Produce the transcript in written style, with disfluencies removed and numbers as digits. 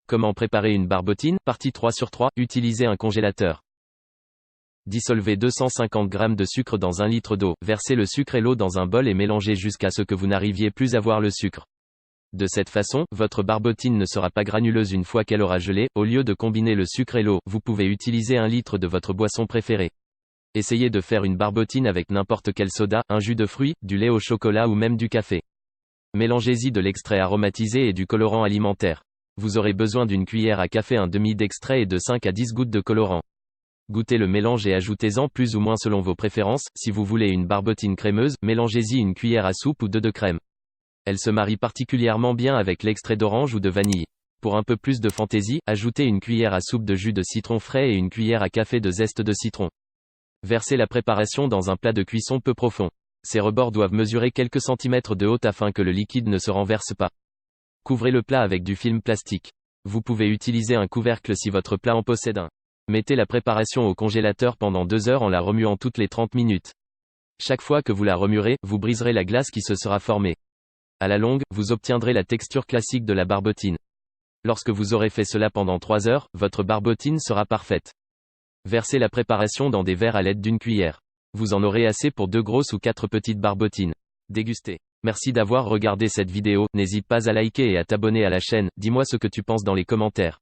Comment préparer une barbotine? Partie 3 sur 3. Utilisez un congélateur. Dissolvez 250 g de sucre dans 1 litre d'eau. Versez le sucre et l'eau dans un bol et mélangez jusqu'à ce que vous n'arriviez plus à voir le sucre. De cette façon, votre barbotine ne sera pas granuleuse une fois qu'elle aura gelé. Au lieu de combiner le sucre et l'eau, vous pouvez utiliser 1 litre de votre boisson préférée. Essayez de faire une barbotine avec n'importe quel soda, un jus de fruits, du lait au chocolat ou même du café. Mélangez-y de l'extrait aromatisé et du colorant alimentaire. Vous aurez besoin d'une cuillère à café, un demi d'extrait et de 5 à 10 gouttes de colorant. Goûtez le mélange et ajoutez-en plus ou moins selon vos préférences. Si vous voulez une barbotine crémeuse, mélangez-y une cuillère à soupe ou 2 de crème. Elle se marie particulièrement bien avec l'extrait d'orange ou de vanille. Pour un peu plus de fantaisie, ajoutez une cuillère à soupe de jus de citron frais et une cuillère à café de zeste de citron. Versez la préparation dans un plat de cuisson peu profond. Ses rebords doivent mesurer quelques centimètres de haut afin que le liquide ne se renverse pas. Couvrez le plat avec du film plastique. Vous pouvez utiliser un couvercle si votre plat en possède un. Mettez la préparation au congélateur pendant 2 heures en la remuant toutes les 30 minutes. Chaque fois que vous la remuerez, vous briserez la glace qui se sera formée. À la longue, vous obtiendrez la texture classique de la barbotine. Lorsque vous aurez fait cela pendant 3 heures, votre barbotine sera parfaite. Versez la préparation dans des verres à l'aide d'une cuillère. Vous en aurez assez pour 2 grosses ou 4 petites barbotines. Dégustez. Merci d'avoir regardé cette vidéo, n'hésite pas à liker et à t'abonner à la chaîne, dis-moi ce que tu penses dans les commentaires.